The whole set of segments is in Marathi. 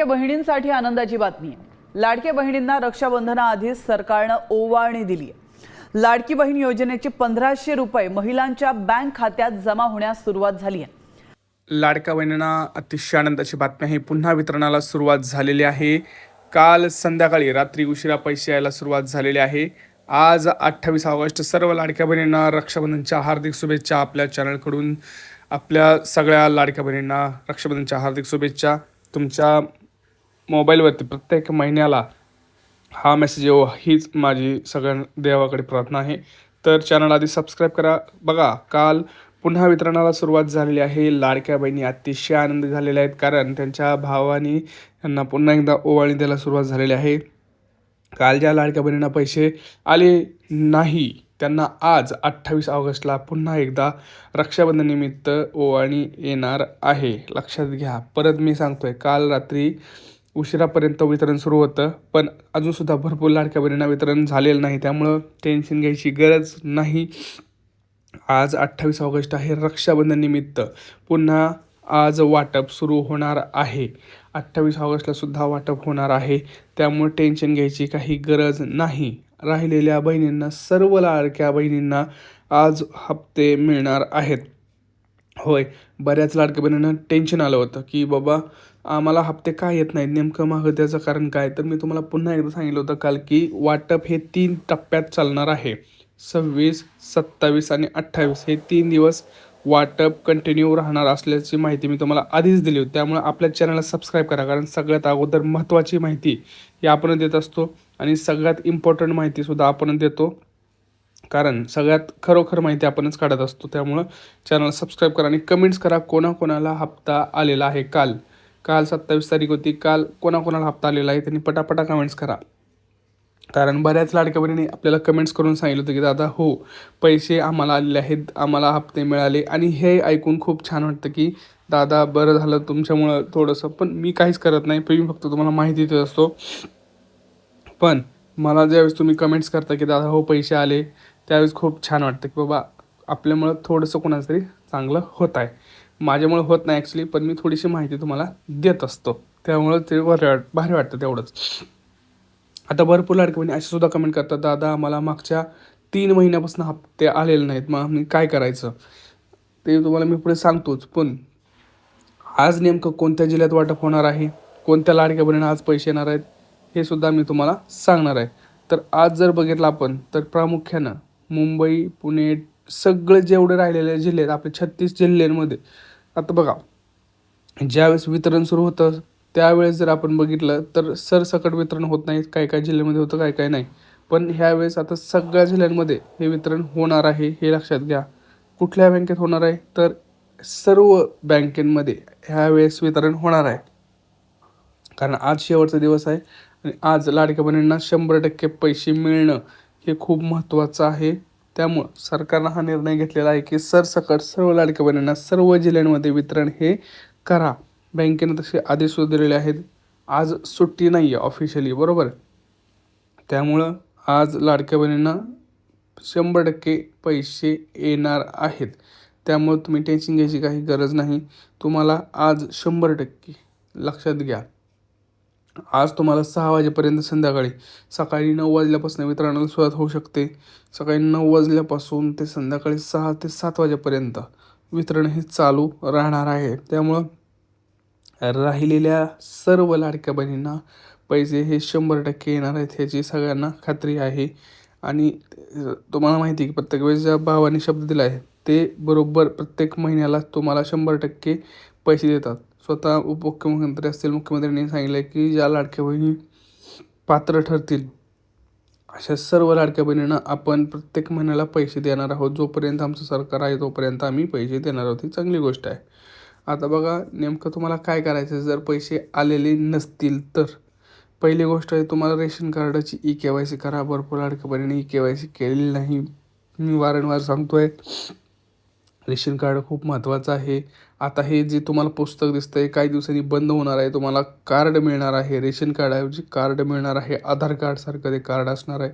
बहिणींसाठी आनंदाची बातमी आहे। लाडक्या बहिणींना रक्षाबंधनाआधीच सरकारने ओवाळणी दिली आहे। लाडकी बहीण योजनेचे 1500 रुपये महिलांच्या बँक खात्यात जमा होण्यास सुरुवात झाली आहे। लाडक्या बहिणींना अतिशय आनंदाची बातमी आहे। पुन्हा वितरणाला सुरुवात झालेली आहे। काल संध्याकाळी रात्री उशिरा पैसे यायला सुरुवात झालेली आहे। आज 28 ऑगस्ट सर्व लाडक्या बहिणींना रक्षाबंधनच्या हार्दिक शुभेच्छा। आपल्या चॅनलकडून आपल्या सगळ्या लाडक्या बहिणींना रक्षाबंधनच्या हार्दिक शुभेच्छा। तुमच्या मोबाईलवरती प्रत्येक महिन्याला हा मेसेज येऊ हीच माझी सगळ्या देवाकडे प्रार्थना आहे। तर चॅनल आधी सबस्क्राईब करा। बघा, काल पुन्हा वितरणाला सुरुवात झालेली आहे। लाडक्या बहिणी अतिशय आनंदी झालेल्या आहेत, कारण त्यांच्या भावानी यांना पुन्हा एकदा ओवाळणी द्यायला सुरुवात झालेली आहे। काल ज्या लाडक्या बहिणींना पैसे आले नाही त्यांना आज 28 ऑगस्टला पुन्हा एकदा रक्षाबंधननिमित्त ओवाळणी येणार आहे। लक्षात घ्या, परत मी सांगतोय, काल रात्री उशिरापर्यंत वितरण सुरू होतं, पण अजूनसुद्धा भरपूर लाडक्या बहिणींना वितरण झालेलं नाही, त्यामुळं टेन्शन घ्यायची गरज नाही। आज 28 ऑगस्ट आहे, रक्षाबंधननिमित्त पुन्हा आज वाटप सुरू होणार आहे। 28 ऑगस्टला सुद्धा वाटप होणार आहे, त्यामुळे टेन्शन घ्यायची काही गरज नाही। राहिलेल्या बहिणींना, सर्व लाडक्या बहिणींना आज हप्ते मिळणार आहेत। होय, बऱ्याच लाडक्या बहिणींना टेन्शन आलं होतं की बाबा आम्हाला हप्ते का येत नाहीत, नेमकं मागं त्याचं कारण काय। तर मी तुम्हाला पुन्हा एकदा सांगितलं होतं काल की वाटप हे 3 टप्प्यात चालणार आहे। 26, 27 आणि 28 हे 3 दिवस वाटप कंटिन्यू राहणार असल्याची माहिती मी तुम्हाला आधीच दिली होती। त्यामुळे आपल्या चॅनलला सबस्क्राईब करा, कारण सगळ्यात अगोदर महत्त्वाची माहिती ही आपण देत असतो आणि सगळ्यात इम्पॉर्टंट माहितीसुद्धा आपण देतो, कारण सगळ्यात खरोखर माहिती आपणच काढत असतो। त्यामुळं चॅनल सबस्क्राईब करा आणि कमेंट्स करा कोणाकोणाला हप्ता आलेला आहे। काल 27 तारीख होती, काल कोणाकोणाला हप्ता आलेला आहे त्यांनी पटापटा कमेंट्स करा, कारण बऱ्याच लाडक्या बहिणींनी आपल्याला कमेंट्स करून सांगितलं होतं की दादा हो, पैसे आम्हाला आलेले आहेत, आम्हाला हप्ते मिळाले। आणि हे ऐकून खूप छान वाटतं की दादा बरं झालं तुमच्यामुळं थोडंसं, पण मी काहीच करत नाही, मी फक्त तुम्हाला माहिती देत असतो। पण मला ज्यावेळेस तुम्ही कमेंट्स करता की दादा हो पैसे आले, त्यावेळेस खूप छान वाटतं की बाबा आपल्यामुळं थोडंसं कोणाचं तरी चांगलं होत आहे। माझ्यामुळं होत नाही ॲक्च्युली, पण मी थोडीशी माहिती तुम्हाला देत असतो, त्यामुळं ते भारी वाटतं तेवढंच। आता भरपूर लाडक्या बहिणी अशी सुद्धा कमेंट करतात, दादा आम्हाला मागच्या 3 महिन्यापासून हप्ते आलेले नाहीत, मग आम्ही काय करायचं। ते तुम्हाला मी पुढे सांगतोच, पण आज नेमकं कोणत्या जिल्ह्यात वाटप होणार आहे, कोणत्या लाडक्या बहिणींना आज पैसे येणार आहेत, हे सुद्धा मी तुम्हाला सांगणार आहे। तर आज जर बघितलं आपण तर प्रामुख्यानं मुंबई, पुणे, सगळे जेवढे राहिलेले जिल्हे आहेत आपले 36 जिल्ह्यांमध्ये, आता बघा ज्यावेळेस वितरण सुरू होतं त्यावेळेस जर आपण बघितलं तर सरसकट वितरण होत नाही, काही काही जिल्ह्यामध्ये होतं, काही काही नाही। पण ह्यावेळेस आता सगळ्या जिल्ह्यांमध्ये हे वितरण होणार आहे, हे लक्षात घ्या। कुठल्या बँकेत होणार आहे, तर सर्व बँकेमध्ये ह्यावेळेस वितरण होणार आहे, कारण आज शेवटचा दिवस आहे आणि आज लाडक्या बहिणींना 100% पैसे मिळणं हे खूप महत्त्वाचं आहे। त्यामुळं सरकारनं हा निर्णय घेतलेला आहे की सरसकट सर्व लाडक्या बहिणींना सर्व जिल्ह्यांमध्ये वितरण हे करा। बँकेनं तसे आदेश दिलेले आहेत, आज सुट्टी नाही आहे ऑफिशियली, बरोबर। त्यामुळं आज लाडक्या बहिणींना 100% पैसे येणार आहेत, त्यामुळे तुम्ही टेन्शन घ्यायची काही गरज नाही। तुम्हाला आज 100% लक्षात घ्या, आज तुम्हाला 6 वाजेपर्यंत संध्याकाळी, सकाळी 9 वाजल्यापासून वितरणाला सुरुवात होऊ शकते। सकाळी 9 वाजल्यापासून ते संध्याकाळी 6 ते 7 वाजेपर्यंत वितरण हे चालू राहणार आहे। त्यामुळं राहिलेल्या सर्व लाडक्या बहिणींना पैसे हे 100% येणार आहेत, ह्याची सगळ्यांना खात्री आहे। आणि तुम्हाला माहिती आहे की प्रत्येक वेळेस ज्या भावाने शब्द दिला आहे ते बरोबर प्रत्येक महिन्याला तुम्हाला 100% पैसे देतात। स्वतः उपमुख्यमंत्री असतील, मुख्यमंत्र्यांनी सांगितलं आहे की ज्या लाडक्या बहिणी पात्र ठरतील अशा सर्व लाडक्या बहिणींना आपण प्रत्येक महिन्याला पैसे देणार आहोत। जोपर्यंत आमचं सरकार आहे तोपर्यंत आम्ही पैसे देणार आहोत, ही चांगली गोष्ट आहे। आता बघा नेमकं तुम्हाला काय करायचं, जर पैसे आलेले नसतील तर पहिली गोष्ट आहे तुम्हाला रेशन कार्डाची ई-KYC करा। भरपूर लाडक्या बहिणींनी ई-KYC केलेली नाही, मी वारंवार सांगतोय, रेशन कार्ड खूप महत्त्वाचं आहे। आता हे जे तुम्हाला पुस्तक दिसतंय काही दिवसांनी बंद होणार आहे, तुम्हाला कार्ड मिळणार आहे, रेशन कार्डाऐवजी कार्ड मिळणार आहे, आधार कार्डसारखं ते कार्ड असणार आहे।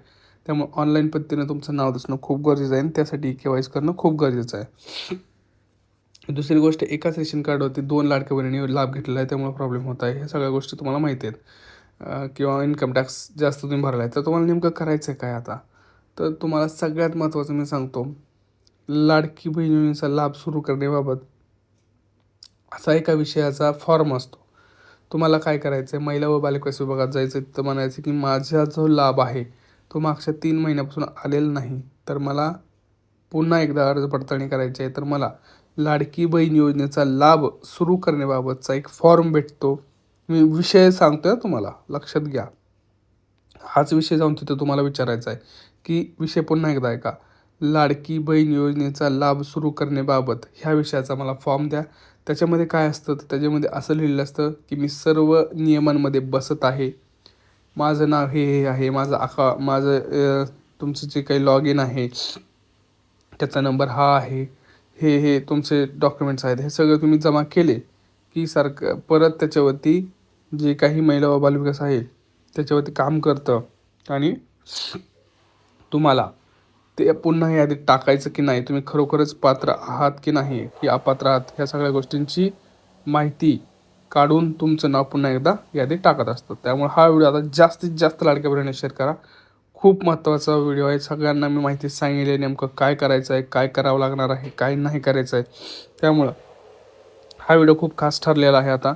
त्यामुळे ऑनलाईन पद्धतीनं तुमचं नाव दिसणं खूप गरजेचं आहे आणि त्यासाठी ई-KYC करणं खूप गरजेचं आहे। दुसरी गोष्ट, एकाच रेशन कार्डवरती 2 लाडक्या बहिणींनी लाभ घेतलेला आहे, त्यामुळे प्रॉब्लेम होत आहे. ह्या सगळ्या गोष्टी तुम्हाला माहिती आहेत. किंवा इन्कम टॅक्स जास्त तुम्ही भरला आहे, तर तुम्हाला नेमकं करायचं आहे काय आता? तर तुम्हाला सगळ्यात महत्त्वाचं मी सांगतो, लाडकी बहीण योजनेचा लाभ सुरू करण्याबाबत असा एका विषयाचा फॉर्म असतो. तुम्हाला काय करायचं आहे, महिला व बालविकास विभागात जायचं, तर म्हणायचं की माझा जो लाभ आहे तो मागच्या 3 महिन्यापासून आलेला नाही, तर मला पुन्हा एकदा अर्ज पडताळणी करायची आहे. तर मला लाडकी बहीण योजनेचा लाभ सुरू करण्याबाबतचा एक फॉर्म भेटतो. मी विषय सांगतोय तुम्हाला, लक्षात घ्या. हाच विषय जाऊन तिथं तुम्हाला विचारायचा आहे की विषय पुन्हा एकदा ऐका. लाडकी बहीण योजनेचा लाभ सुरू करण्याबाबत ह्या विषयाचा मला फॉर्म द्या. त्याच्यामध्ये काय असतं, तर त्याच्यामध्ये असं लिहिलेलं असतं की मी सर्व नियमांमध्ये बसत आहे, माझं नाव हे आहे, माझं तुमचं जे काही लॉग इन आहे त्याचा नंबर हा आहे, हे तुमचे डॉक्युमेंट्स आहेत, हे सगळं तुम्ही जमा केले की परत त्याच्यावरती जे काही महिला व बालविकास आहे त्याच्यावरती काम करतं आणि तुम्हाला ते पुन्हा यादीत टाकायचं की नाही, तुम्ही खरोखरच पात्र आहात की नाही, की अपात्र आहात, ह्या सगळ्या गोष्टींची माहिती काढून तुमचं नाव पुन्हा एकदा यादीत टाकत असतं. त्यामुळे हा व्हिडिओ आता जास्तीत जास्त लाडक्या बहिणींना शेअर करा. खूप महत्त्वाचा व्हिडिओ आहे. सगळ्यांना मी माहिती सांगितली आहे, नेमकं काय करायचं आहे, काय करावं लागणार आहे, काय नाही करायचं आहे. त्यामुळं हा व्हिडिओ खूप खास ठरलेला आहे आता.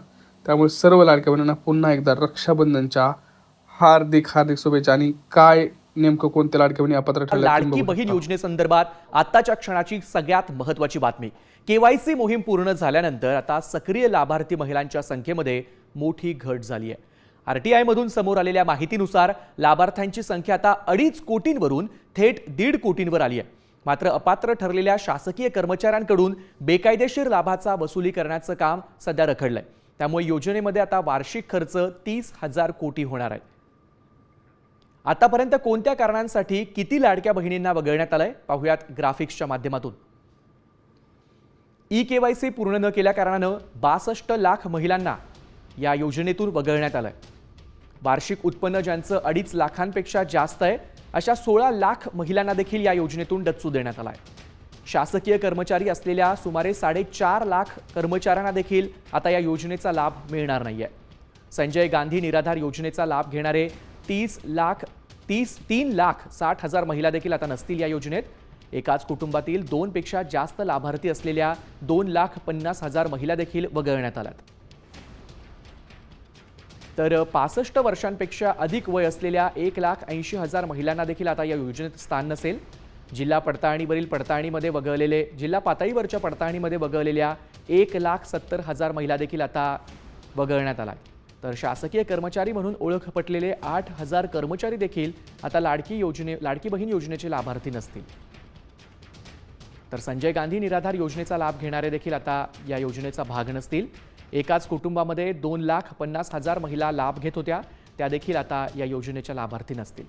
त्यामुळे सर्व लाडक्या बहिणींना पुन्हा एकदा रक्षाबंधनच्या हार्दिक शुभेच्छा. आणि काय नेमकं कोणत्या लाडक्या बहिणी अपात्र ठरल्या ते लाडकी बघू बहीण शकता. योजनेसंदर्भात आताच्या क्षणाची सगळ्यात महत्त्वाची बातमी. केवायसी मोहीम पूर्ण झाल्यानंतर आता सक्रिय लाभार्थी महिलांच्या संख्येमध्ये मोठी घट झाली आहे. आरटीआय मधून समोर आलेल्या माहितीनुसार लाभार्थ्यांची संख्या आता 2.5 कोटींवरून थेट 1.5 कोटींवर आली आहे. मात्र अपात्र ठरलेल्या शासकीय कर्मचाऱ्यांकडून बेकायदेशीर लाभाचा वसुली करण्याचं काम सध्या रखडलंय. त्यामुळे योजनेमध्ये आता वार्षिक खर्च 30,000 कोटी होणार आहे. आतापर्यंत कोणत्या कारणांसाठी किती लाडक्या बहिणींना वगळण्यात आलंय पाहुयात ग्राफिक्सच्या माध्यमातून. ई-केवायसी पूर्ण न केल्या कारणानं 62 लाख महिलांना या योजनेतून वगळण्यात आलंय. वार्षिक उत्पन्न ज्यांचं 2.5 लाखांपेक्षा जास्त आहे अशा 16 लाख महिलांना देखील या योजनेतून डच्चू देण्यात आलाय. शासकीय कर्मचारी असलेल्या सुमारे 4.5 लाख कर्मचाऱ्यांना देखील आता या योजनेचा लाभ मिळणार नाहीये. संजय गांधी निराधार योजनेचा लाभ घेणारे 3,60,000 महिला देखील आता नसतील या योजनेत. एकाच कुटुंबातील 2 पेक्षा जास्त लाभार्थी असलेल्या 2,50,000 महिला देखील वगळण्यात आल्यात. तर 65 वर्षांपेक्षा अधिक वय असलेल्या 1,80,000 महिलांना देखील आता या योजनेत स्थान नसेल. जिल्हा पातळीवरच्या पडताळणीमध्ये वगळलेल्या 1,70,000 महिला देखील आता वगळण्यात आला. तर शासकीय कर्मचारी म्हणून ओळख पटलेले 8,000 कर्मचारी देखील आता लाडकी बहीण योजनेचे लाभार्थी नसतील. तर संजय गांधी निराधार योजनेचा लाभ घेणारे देखील आता या योजनेचा भाग नसतील. एकाच कुटुंबामध्ये 2,50,000 महिला लाभ घेत होत्या, त्या देखील आता या योजनेच्या लाभार्थी नसतील.